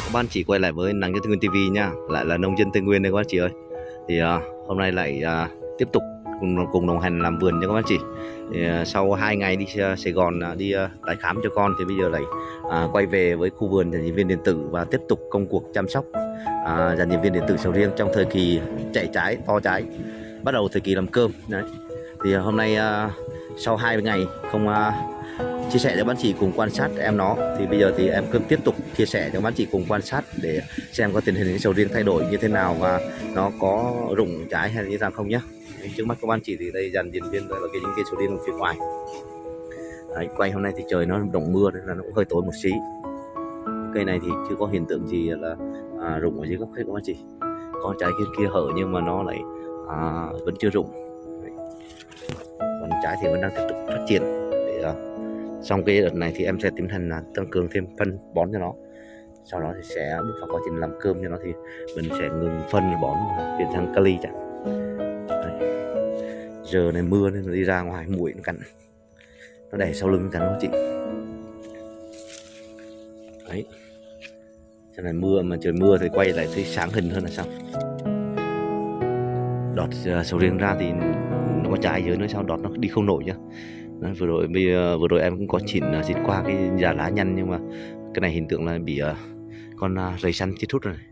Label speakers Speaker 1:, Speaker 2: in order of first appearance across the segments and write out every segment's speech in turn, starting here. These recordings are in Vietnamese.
Speaker 1: Các bạn chỉ quay lại với Nắng Dân Tây Nguyên TV nha, lại là nông dân Tây Nguyên đây các bạn chị ơi. Thì hôm nay lại tiếp tục cùng đồng hành làm vườn cho các bạn chị. Thì, sau 2 ngày đi Sài Gòn đi tái khám cho con thì bây giờ lại quay về với khu vườn dàn nhiệt viên điện tử và tiếp tục công cuộc chăm sóc dàn nhiệt viên điện tử sầu riêng trong thời kỳ chạy trái to trái, bắt đầu thời kỳ làm cơm đấy. Thì hôm nay sau 2 ngày không chia sẻ cho bạn chị cùng quan sát em nó, thì bây giờ thì em cứ tiếp tục chia sẻ cho bạn chị cùng quan sát để xem có tình hình sầu riêng thay đổi như thế nào và nó có rụng trái hay như thế nào không nhé. Trước mắt các bạn chị thì đây dàn diễn viên là những cây sầu riêng phía ngoài. Đấy, quay hôm nay thì trời nó đổ mưa nên là nó cũng hơi tối một xí. Cây này thì chưa có hiện tượng gì là rụng ở dưới gốc hết các bạn chị. Có trái kia hở nhưng mà nó lại vẫn chưa rụng. Còn trái thì vẫn đang tiếp tục phát triển. Để xong cái đợt này thì em sẽ tiến hành tăng cường thêm phân bón cho nó. Sau đó thì sẽ bước vào quá trình làm cơm cho nó thì mình sẽ ngừng phân bón chuyển sang kali chẳng. Giờ này mưa nên nó đi ra ngoài muỗi nó cắn, nó đè sau lưng cắn đó chị. Đấy, cho này mưa mà trời mưa thì quay lại thấy sáng hình hơn là sao. Đọt sầu riêng ra thì nó có trái dưới nữa, sao đọt nó đi không nổi nhá. Đấy, vừa rồi em cũng có chỉnh xịt qua cái già lá nhăn, nhưng mà cái này hiện tượng là bị con rầy săn chết hút rồi này.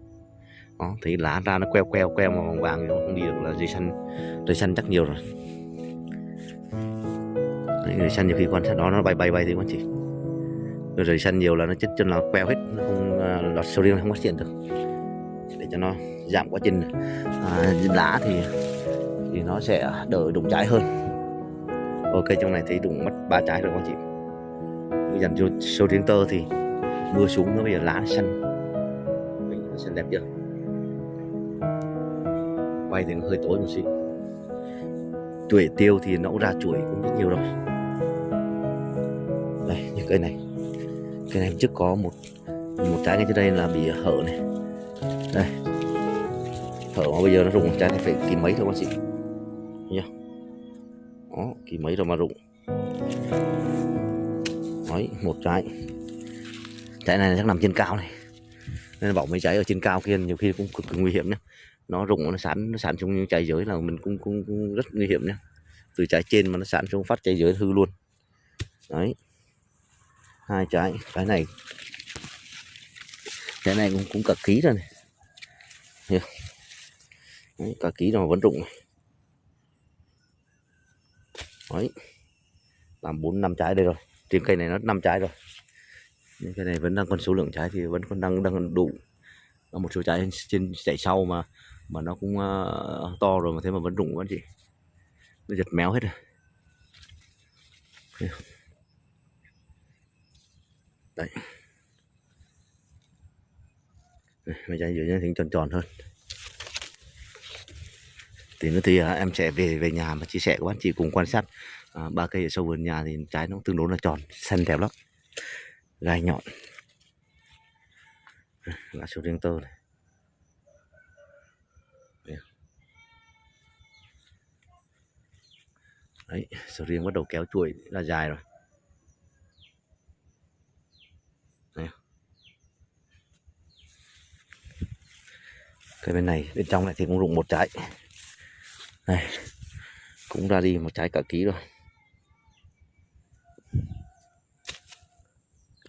Speaker 1: Đó, thấy lá ra nó queo màu vàng vàng, nó không đi được là rầy săn chắc nhiều rồi. Đấy, rầy săn nhiều khi quan sát nó bay thì con chị. Rầy săn nhiều là nó chết chân là queo hết, nó không lọt sầu riêng không phát triển được. Để cho nó giảm quá trình lá thì nó sẽ đỡ đụng trái hơn. Ok, trong này thấy đụng mất 3 trái rồi con chị. Bây giờ sầu riêng tơ thì mưa xuống nó bây giờ lá xanh, nó xanh đẹp chưa. Quay thì nó hơi tối một xíu. Tuổi tiêu thì nó cũng ra chuỗi cũng rất nhiều rồi. Đây, như cây này trước có một trái ngay trên đây là bị hở này. Đây, hở mà bây giờ nó rụng trái này phải kỳ mấy thôi con chị nhá. Đó, kỳ mấy rồi mà rụng. Đấy, một trái này chắc nằm trên cao này, nên bảo mấy trái ở trên cao kia nhiều khi cũng cực kỳ nguy hiểm nhé. Nó rụng nó sán xuống những trái dưới là mình cũng rất nguy hiểm nhé. Từ trái trên mà nó sán xuống phát trái dưới hư luôn. Đấy, 2 trái, trái này cũng cả ký rồi này. Đấy, cả ký rồi mà vẫn rụng này. Đấy, làm 4-5 trái đây rồi. Trên cây này nó 5 trái rồi. Nhưng cây này vẫn đang còn số lượng trái thì vẫn còn đang đủ. Có một số trái trên chạy sau mà nó cũng to rồi mà thế mà vẫn rụng các chị. Nó giật méo hết rồi. Đấy. Mấy trái dưới nó tính tròn hơn. Thì nữa thì em sẽ về nhà mà chia sẻ các bạn chị cùng quan sát 3 cây ở sau vườn nhà thì trái nó tương đối là tròn, xanh đẹp lắm, gai nhọn. Lá sầu riêng tơ này. Đấy, sầu riêng bắt đầu kéo chuỗi là dài rồi. Đấy. Cái bên này, bên trong này thì cũng rụng một trái. Này, cũng ra đi một trái cả ký rồi.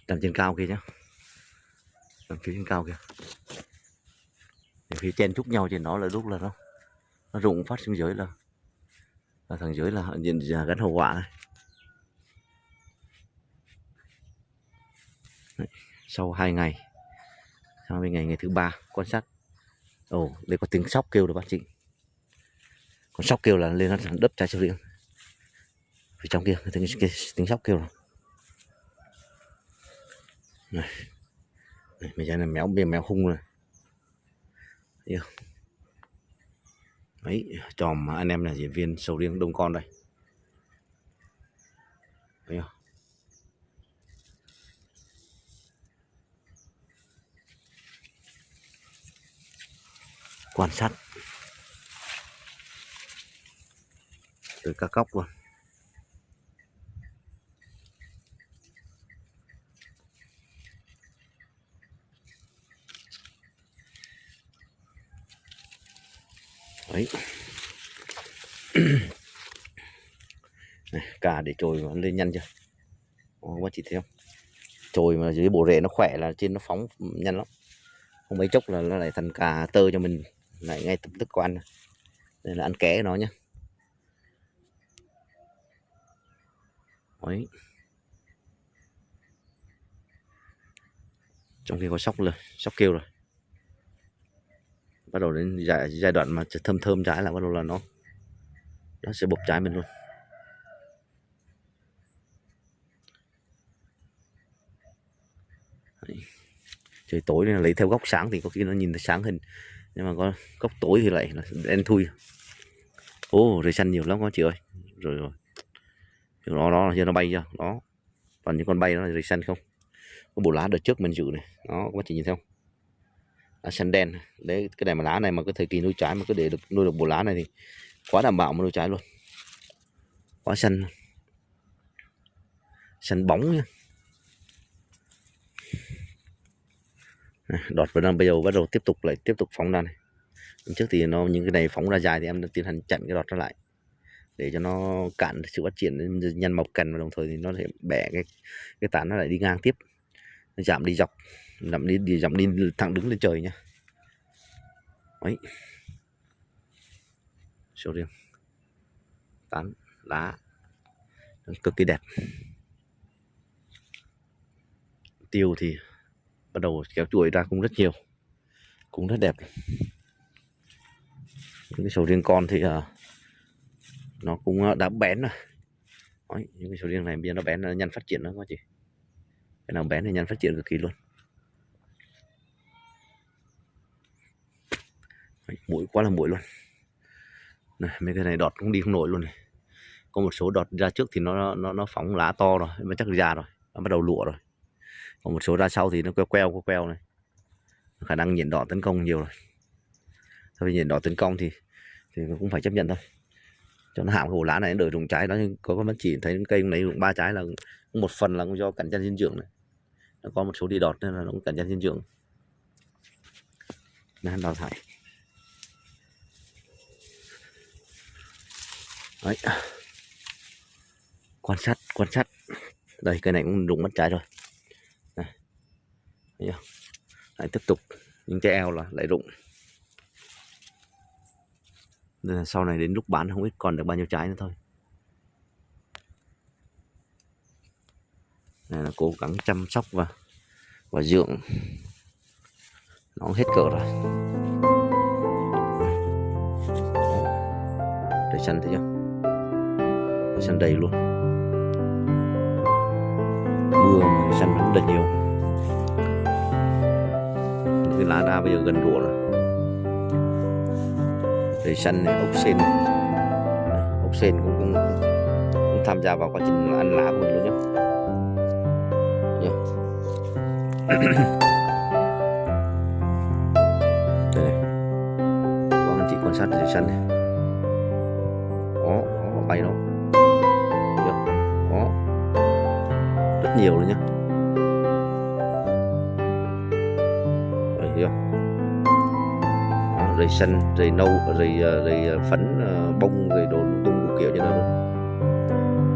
Speaker 1: Nằm trên cao kia nhá. Nằm phía trên cao kia. Phía trên chúc nhau trên nó là lúc là nó rụng phát xuống dưới là thằng dưới là nhìn gắn hậu quả này. Đấy, sau 2 ngày, ngày thứ 3 quan sát. Ồ, đây có tiếng sóc kêu rồi bác chị. Con sóc kêu là lên nó đấp trái sầu riêng. Phía trong kia tiếng sóc kêu rồi. Này, mấy trái này méo hung rồi. Thấy không? Đấy, chòm anh em là diễn viên sầu riêng đông con đây. Thấy không? Quan sát từ các góc luôn. Đấy. Này, cà để chồi mà lên nhanh chưa? Các bác chị thấy không? Chồi mà dưới bộ rễ nó khỏe là trên nó phóng nhanh lắm. Không mấy chốc là nó lại thành cà tơ cho mình, lại ngay lập tức có ăn. Đây là ăn ké nó nhá. Đấy. Trong khi có sóc rồi, sóc kêu rồi. Bắt đầu đến giai đoạn mà thơm thơm trái là bắt đầu là nó sẽ bộc trái mình luôn. Đấy. Trời tối nên lấy theo góc sáng thì có khi nó nhìn thấy sáng hơn, nhưng mà có góc tối thì lại là đen thui. Ô, rơi xanh nhiều lắm các chị ơi. Rồi nó giờ nó bay chưa đó, còn những con bay nó là rơi xanh không. Có bộ lá đợt trước mình giữ này đó, các chị nhìn thấy không, lá xanh đen đấy. Cái này mà lá này mà cái thời kỳ nuôi trái mà cứ để được nuôi được bộ lá này thì quá đảm bảo mà nuôi trái luôn, quá xanh, xanh bóng nha. Đọt vào đang bây giờ bắt đầu tiếp tục phóng ra này. Trước thì những cái này phóng ra dài thì em đã tiến hành chặn cái đọt nó lại để cho nó cản sự phát triển nhân mọc cành, và đồng thời thì nó sẽ bẻ cái tán nó lại đi ngang tiếp, nó giảm đi dọc, giảm đi thẳng đứng lên trời nhá. Đấy, sầu riêng tán lá cực kỳ đẹp. Tiêu thì bắt đầu kéo chuỗi ra cũng rất nhiều, cũng rất đẹp. Những cái sầu riêng con thì nó cũng đã bén rồi. Đấy, những cái sầu riêng này bây giờ nó bén, nó nhanh phát triển đó các chị. Cái nào bén thì nhanh phát triển cực kỳ luôn. Đấy, mũi quá là mũi luôn này, mấy cái này đọt cũng đi không nổi luôn này. Có một số đọt ra trước thì nó phóng lá to rồi, mà chắc già rồi, nó bắt đầu lụa rồi. Còn một số ra sau thì nó queo này, khả năng nhện đỏ tấn công nhiều rồi. Thôi nhện đỏ tấn công thì cũng phải chấp nhận thôi, cho nó hạm cái bộ lá này đợi rụng trái đó. Có mất chỉ thấy cây này rụng 3 trái là một phần là do cạnh tranh dinh dưỡng này, nó có một số đi đọt nên là nó cũng cạnh tranh dinh dưỡng nên đào thải. Đấy. Quan sát đây, cây này cũng rụng mất trái rồi này. Lại tiếp tục những trái eo là lại rụng, nên là sau này đến lúc bán không biết còn được bao nhiêu trái nữa thôi. Này là cố gắng chăm sóc và dưỡng nó hết cỡ rồi. Đây xanh thấy chưa, đây xanh đầy luôn, mưa mà xanh vẫn rất nhiều. Cái lá đa bây giờ gần rụa rồi. Đây xanh này, ốc sên này. Ốc sên cũng tham gia vào quá trình ăn lá của mình luôn nhé. Đây này, các anh chị quan sát cây xanh này, đó bay nó, đó rất nhiều luôn nhá. Đấy, thấy không? Đó, rầy xanh, rầy nâu, rầy phấn, bông, rầy đồ lung tung đủ kiểu như đó luôn.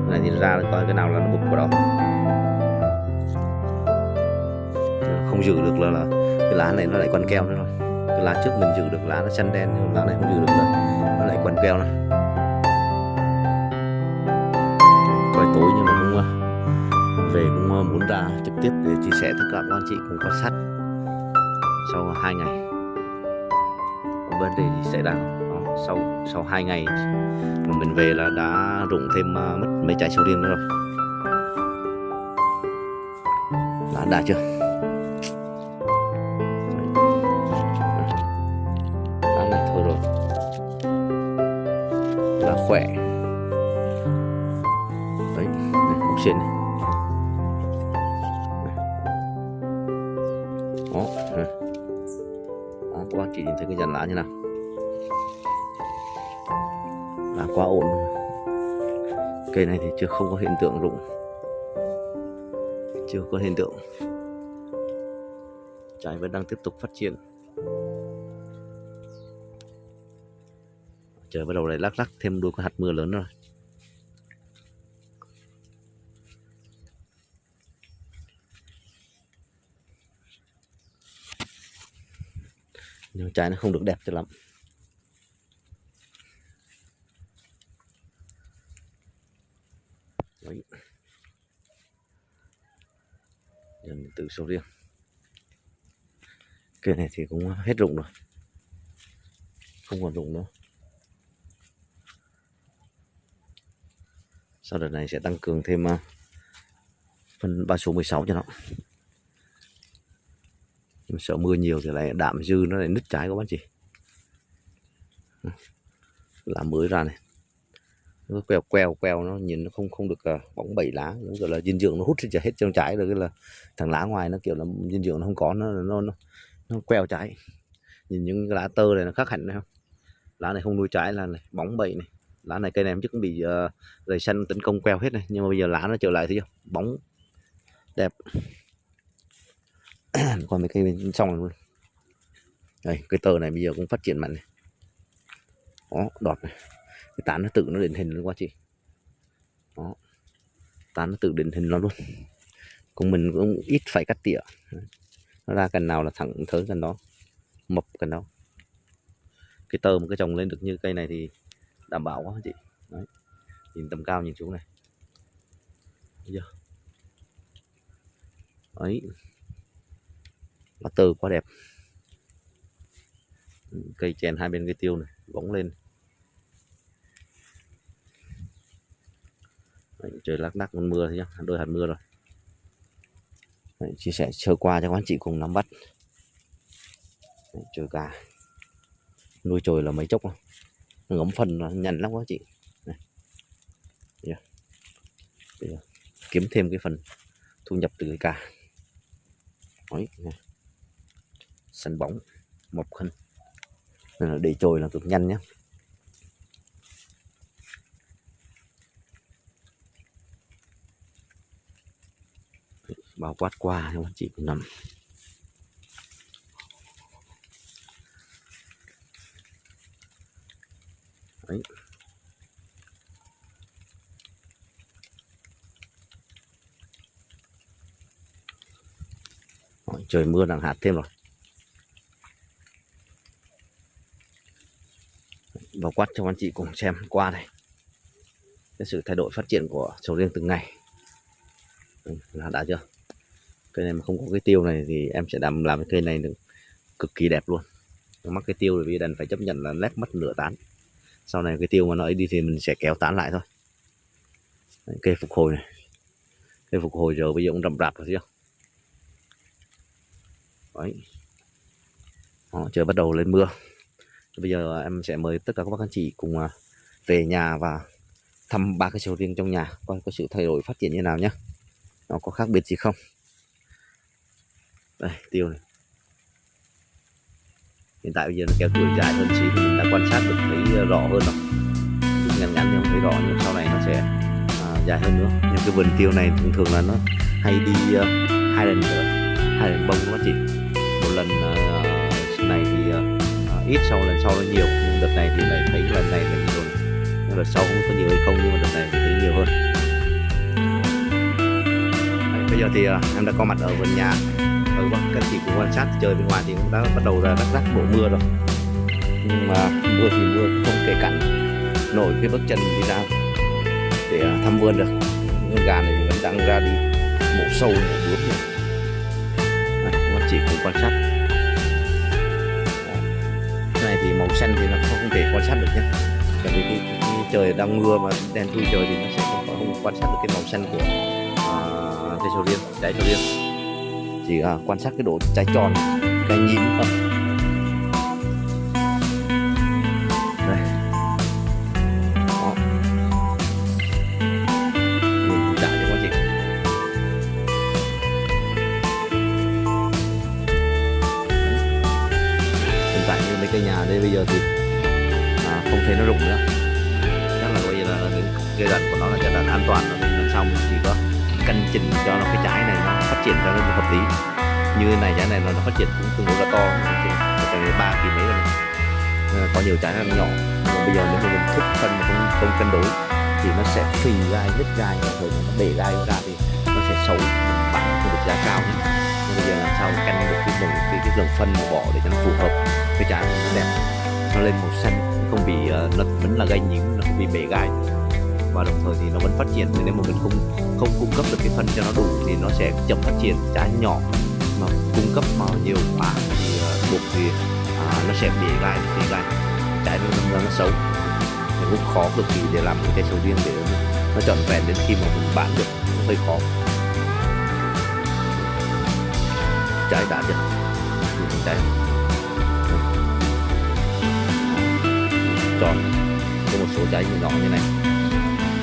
Speaker 1: Cái này nhìn ra coi cái nào là nó bục vào đó. Không giữ được là cái lá này nó lại quằn keo nữa rồi. Cái lá trước mình giữ được lá nó xanh đen, nhưng lá này không giữ được là nó lại quằn keo này. Coi tối nhưng mà cũng về cũng muốn ra trực tiếp để chia sẻ tất cả các anh chị cùng quan sát sau 2 ngày có vấn đề gì xảy ra. Đó, sau 2 ngày mà mình về là đã rụng thêm mất mấy trái sầu riêng nữa rồi. Lá đã chưa? Lá này thôi rồi, lá khỏe. Đấy, ốc sên này. Đó, các bác chỉ nhìn thấy cái dàn lá như nào, là quá ổn. Cây này thì chưa không có hiện tượng rụng, chưa có hiện tượng, trái vẫn đang tiếp tục phát triển. Trời bắt đầu lại lắc lắc thêm đôi con hạt mưa lớn rồi. Nhưng trái nó không được đẹp cho lắm. Đấy. Dần tự sầu riêng. Cây này thì cũng hết rụng rồi, không còn rụng nữa. Sau đợt này sẽ tăng cường thêm phân ba số 16 cho nó. Nhưng sợ mưa nhiều thì lại đạm dư nó lại nứt trái các bác chị. Lá mới ra này, nó queo nó nhìn nó không được bóng bẩy lá, nó gọi là dinh dưỡng nó hút hết trong trái rồi, cái là thằng lá ngoài nó kiểu là dinh dưỡng nó không có, nó queo trái. Nhìn những cái lá tơ này nó khác hẳn này không, lá này không nuôi trái là này, bóng bẩy này, lá này cây này chắc cũng bị rầy xanh tấn công queo hết này, nhưng mà bây giờ lá nó trở lại thấy chưa, bóng đẹp. Còn mấy cây bên trong luôn đây, cây tơ này bây giờ cũng phát triển mạnh này, đó đọt này, cái tán nó tự nó định hình luôn quá chị, đó tán nó tự định hình nó luôn, cùng mình cũng ít phải cắt tỉa, nó ra cành nào là thẳng thới cành đó, mập cành đó. Cái tơ mà cái trồng lên được như cây này thì đảm bảo quá chị. Đấy. Nhìn tầm cao nhìn xuống này, thấy chưa? Ấy, lá tơ quá đẹp. Cây chèn hai bên cây tiêu này bóng lên. Đấy, trời lác đác con mưa thấy nhá, đôi hạt mưa rồi. Đấy, chia sẻ sơ qua cho các anh chị cùng nắm bắt. Đấy, trời gà nuôi trồi là mấy chốc không? Nó ngấm phần nó nhằn lắm quá chị. Này. Bây giờ kiếm thêm cái phần thu nhập từ cái cà. Đấy, này. Sân bóng mọc khăn, nên là để trồi là cực nhanh nhé. Bao quát qua cho anh chị cũng nằm. Đấy. Trời mưa đang hạt thêm rồi. Bao quát cho anh chị cùng xem qua này cái sự thay đổi phát triển của sầu riêng từng ngày. Là đã chưa? Cây này mà không có cái tiêu này thì em sẽ làm cái cây này được cực kỳ đẹp luôn. Mắc cái tiêu thì đành phải chấp nhận là lép mất nửa tán. Sau này cái tiêu mà nó ấy đi thì mình sẽ kéo tán lại thôi. Đấy, cây phục hồi này, cây phục hồi rồi bây giờ cũng rậm rạp rồi, thấy chưa? Đấy. Đó, trời bắt đầu lên mưa. Bây giờ em sẽ mời tất cả các bác anh chị cùng về nhà và thăm ba cái sầu riêng trong nhà, coi có sự thay đổi phát triển như nào nhé, nó có khác biệt gì không. Đây tiêu này, hiện tại bây giờ nó kéo tuổi dài hơn xíu thì mình đã quan sát được thấy rõ hơn rồi. Ngắn ngắn thì không thấy rõ, nhưng sau này nó sẽ dài hơn nữa. Nhưng cái vườn tiêu này thường thường là nó hay đi hai lần bông các chị. Một lần này thì ít, sau lần sau nó nhiều, nhưng đợt này thì lại thấy lần này là nhiều này. Nhưng đợt sau không có nhiều hay không, nhưng mà đợt này thì thấy nhiều hơn. Đấy, bây giờ thì em đã có mặt ở vườn nhà. Các chị cũng quan sát trời bên ngoài thì cũng đã bắt đầu là rắc đổ mưa rồi, nhưng mà mưa thì mưa không thể cản nổi cái bước chân đi ra để thăm vườn được. Những con gà này thì vẫn đang ra đi mổ sâu mổ bướm này. Các chị cũng quan sát. Cái này thì màu xanh thì nó không thể quan sát được nhé, bởi vì cái trời đang mưa mà đen thui trời thì nó sẽ không quan sát được cái màu xanh của cây sầu riêng, trái sầu riêng. Chỉ quan sát cái độ trái tròn, cái nhím thôi. Đây. Đó. Mình trả cho các chị. Hiện tại như mấy cây nhà đây bây giờ thì không thấy nó rụng nữa. Chắc là bây giờ là những giai đoạn của nó là giai đoạn an toàn rồi, nên làm sao mình chỉ có canh chỉnh cho nó cái trái này nó phát triển cho nó hợp lý. Như thế này trái này nó phát triển cũng tương đối là to, cái này 3 kỳ mấy rồi này. có nhiều trái nó nhỏ, nhưng mà bây giờ nếu mà mình thúc phân mà không cân đối thì nó sẽ phì gai, nứt gai, rồi nó bể gai ra thì nó sẽ xấu, mình bán không được giá cao nhé. Nhưng bây giờ làm sao cân được cái lượng phân mà bỏ để cho nó phù hợp, cái trái nó đẹp, nó lên màu xanh, không bị nó vẫn là gai nhím, nó không bị bể gai, và đồng thời thì nó vẫn phát triển. Thì nếu mà mình không cung cấp được cái phân cho nó đủ thì nó sẽ chậm phát triển. Trái nhỏ mà cung cấp mà nhiều quả thì buộc thì nó sẽ bị gai, trái nó xấu. Thì cũng khó cực kỳ để làm cái cây sầu riêng để nó trọn vẹn đến khi mà mình bán được, nó hơi khó. Trái đã chưa? Trái tròn, có một số trái nhỏ như này,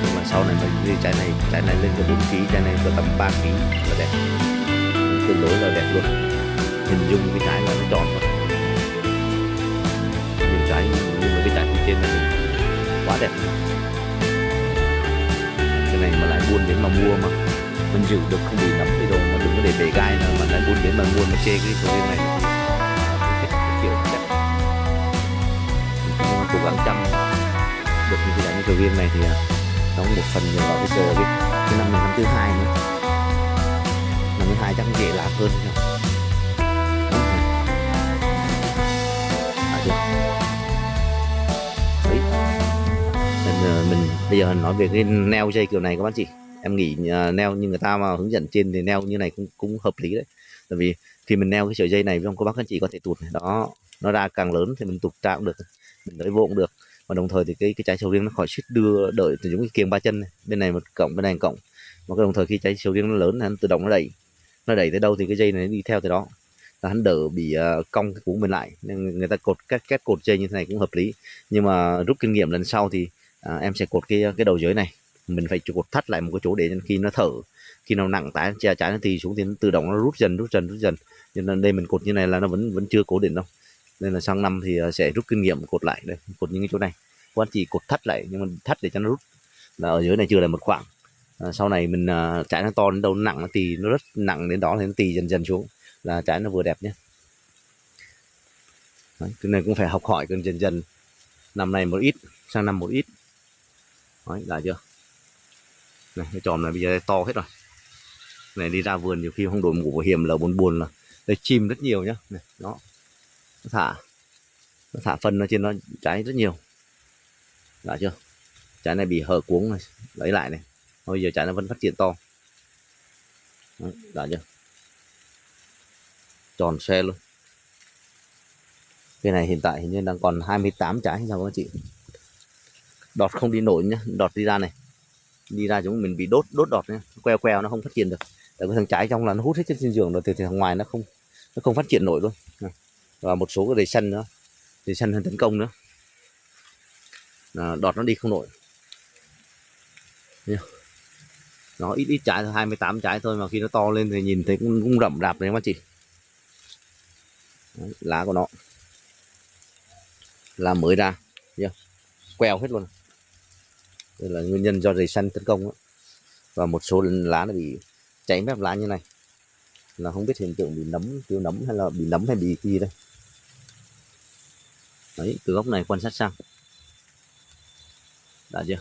Speaker 1: nhưng mà sau này mình đi trái này lên cho 4 kg, trái này có tầm 3 kg là đẹp, tương đối là đẹp luôn. Hình dung cái trái là nó tròn rồi, nhìn trái nhưng mà cái trái phía trên này quá đẹp. Cái này mà lại buôn đến mà mua mà mình giữ được không bị nấm thì đồ, mà đừng có để bể gai nào mà lại buôn đến mà mua mà chê cái sầu riêng này cái kiểu đẹp. Nhưng mà cố gắng chăm được như cái sầu riêng này thì nó một phần nhờ vào cái giờ cái năm này năm thứ hai nữa, năm thứ hai chắc dễ làm hơn nhỉ. Nên mình bây giờ nói về cái neo dây kiểu này các bác chị, em nghĩ neo như người ta mà hướng dẫn trên thì neo như này cũng hợp lý đấy. Tại vì khi mình neo cái sợi dây này trong các bác anh chị có thể tụt này, đó nó ra càng lớn thì mình tụt ra cũng được, mình đẩy vô cũng được. Và đồng thời thì cái trái sầu riêng nó khỏi suýt đưa đợi từ giống cái kiềng 3 chân này, bên này một cộng bên này một cộng. Mà cái đồng thời khi trái sầu riêng nó lớn nó tự động nó đẩy tới đâu thì cái dây này nó đi theo tới đó, là hắn đỡ bị cong cái cuống mình lại. Nên người ta cột kết cột dây như thế này cũng hợp lý. Nhưng mà rút kinh nghiệm lần sau thì em sẽ cột cái đầu dưới này, mình phải cột thắt lại một cái chỗ để khi nó thở, khi nào nặng trái nó tì xuống thì nó tự động nó rút dần. Nên đây mình cột như này là nó vẫn chưa cố định đâu, nên là sang năm thì sẽ rút kinh nghiệm cột lại. Đây cột những cái chỗ này quan chỉ cột thắt lại, nhưng mà thắt để cho nó rút, là ở dưới này chưa là một khoảng. Sau này mình trái nó to đến đâu, nó nặng, nó tì, nó rất nặng đến đó thì nó tì dần xuống là trái nó vừa đẹp nhé. Đấy, cái này cũng phải học hỏi dần, năm này một ít, sang năm một ít. Đấy, đã chưa? Này, cái tròn này bây giờ to hết rồi. Này đi ra vườn nhiều khi không đội mũ bảo hiểm là buồn là đây chim rất nhiều nhá. Này, nó thả phân nó trên nó trái rất nhiều. Đã chưa? Trái này bị hở cuống này, lấy lại này. Bây giờ trái nó vẫn phát triển to. Đấy, đã chưa? Tròn xe luôn. Cái này hiện tại hình như đang còn 28 trái sao các chị. Đọt không đi nổi nhá, đọt đi ra này. Đi ra chúng mình bị đốt đọt nhá, queo nó không phát triển được. Tại cái thằng trái trong là nó hút hết chất dinh dưỡng rồi, thì thằng ngoài nó không phát triển nổi luôn. Và một số cái đầy sân nữa, đầy sân hơn tấn công nữa. Đọt nó đi không nổi. Nó ít trái thôi, 28 trái thôi, mà khi nó to lên thì nhìn thấy cũng rậm rạp đấy các chị. Đấy, lá của nó là mới ra, queo hết luôn. Đây là nguyên nhân do rầy săn tấn công đó. Và một số lá nó bị cháy mép lá như này là không biết hiện tượng bị nấm, tiêu nấm hay là bị nấm hay bị gì đây. Đấy, từ góc này quan sát sang, đã chưa?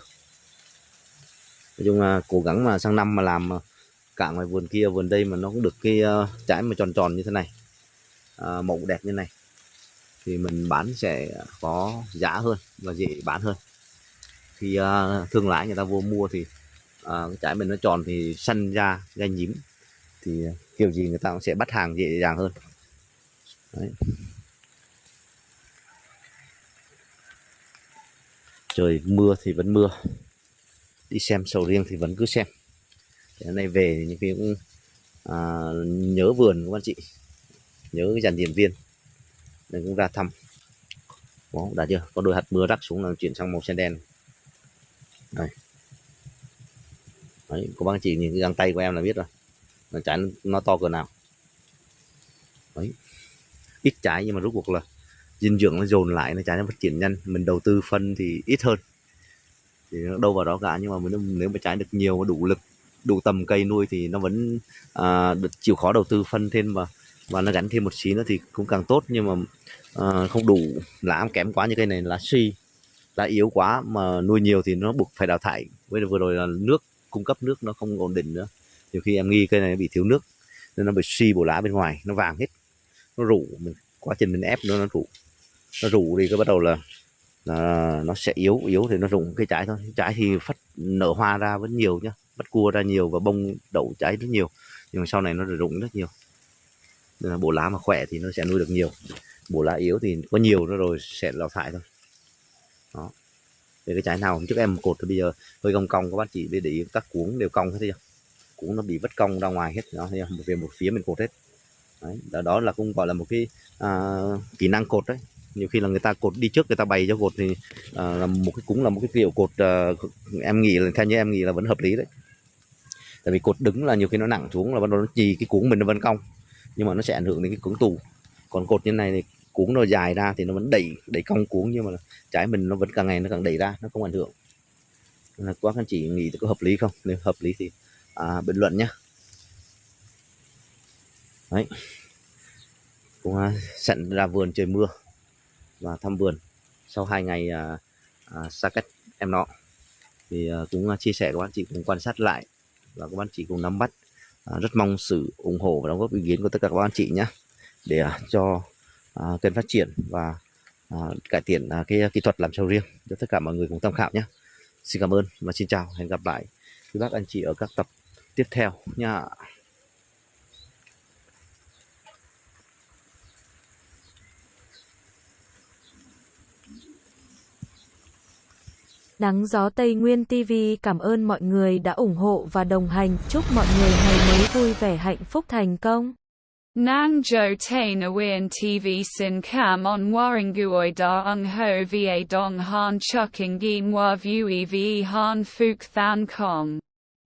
Speaker 1: Nói chung là cố gắng mà sang năm mà làm cả ngoài vườn kia vườn đây mà nó cũng được cái trái mà tròn như thế này, màu đẹp như này, thì mình bán sẽ có giá hơn và dễ bán hơn. Khi thương lái người ta vô mua thì cái trái mình nó tròn thì săn ra gai nhím thì kiểu gì người ta cũng sẽ bắt hàng dễ dàng hơn. Đấy. Trời mưa thì vẫn mưa, đi xem sầu riêng thì vẫn cứ xem. Hôm nay về thì những khi cũng nhớ vườn của anh chị, nhớ cái dàn điện viên nên cũng ra thăm. Đó, đã chưa? Có đôi hạt mưa rắc xuống là chuyển sang màu xanh đen. Đây. Đấy, các bác chị nhìn cái găng tay của em là biết rồi, là trái nó to cỡ nào. Đấy. Ít trái nhưng mà rốt cuộc là dinh dưỡng nó dồn lại, nó trái nó phát triển nhanh. Mình đầu tư phân thì ít hơn thì nó đâu vào đó cả, nhưng mà nếu mà trái được nhiều, đủ lực, đủ tầm cây nuôi thì nó vẫn được chịu khó đầu tư phân thêm và và nó gắn thêm một xí nữa thì cũng càng tốt, nhưng mà không đủ, lá kém quá như cây này lá suy, lá yếu quá mà nuôi nhiều thì nó buộc phải đào thải. Với vừa rồi là nước, cung cấp nước nó không ổn định nữa, nhiều khi em nghi cây này bị thiếu nước nên nó bị suy bộ lá bên ngoài, nó vàng hết, nó rủ, quá trình mình ép nó rủ thì cái bắt đầu là nó sẽ yếu thì nó rụng cây trái thôi. Trái thì phát nở hoa ra vẫn nhiều nhá, bắt cua ra nhiều và bông đậu trái rất nhiều, nhưng mà sau này nó rụng rất nhiều. Nên là bộ lá mà khỏe thì nó sẽ nuôi được nhiều, bộ lá yếu thì có nhiều nó rồi sẽ đào thải thôi. Đó, để cái trái nào hôm trước em cột thì bây giờ hơi cong cong, các bác chỉ để ý các cuống đều cong hết, thấy chưa, cuống nó bị vất cong ra ngoài hết, đó thấy không? Về một phía mình cột hết. Đấy, đó là cũng gọi là một cái kỹ năng cột đấy. Nhiều khi là người ta cột đi trước, người ta bày cho cột thì là một cái, cũng là một cái kiểu cột, em nghĩ là theo như em nghĩ là vẫn hợp lý đấy. Tại vì cột đứng là nhiều khi nó nặng xuống là bắt đầu nó chì cái cuống mình nó vẫn cong, nhưng mà nó sẽ ảnh hưởng đến cái cuống tù. Còn cột như này thì cuống nó dài ra thì nó vẫn đẩy cong cuống, nhưng mà trái mình nó vẫn càng ngày nó càng đẩy ra, nó không ảnh hưởng. Nên là các anh chị nghĩ có hợp lý không? Nếu hợp lý thì bình luận nhé. Đấy, cũng sẵn ra vườn trời mưa và thăm vườn sau 2 ngày xa cách em nó, thì cũng chia sẻ các bạn chị cùng quan sát lại và các bạn chị cùng nắm bắt. Rất mong sự ủng hộ và đóng góp ý kiến của tất cả các bạn chị nhé, để cho kênh phát triển và cải thiện cái kỹ thuật làm sầu riêng cho tất cả mọi người cùng tham khảo nhé. Xin cảm ơn và xin chào, hẹn gặp lại quý bác anh chị ở các tập tiếp theo nha.
Speaker 2: Nắng gió Tây Nguyên TV cảm ơn mọi người đã ủng hộ và đồng hành. Chúc mọi người ngày mới vui vẻ, hạnh phúc, thành công.
Speaker 3: Nang jo tain Awian TV sin cam on Waringuoi da ung ho va dong han chuking gi mwa vue ve han phuk than kong.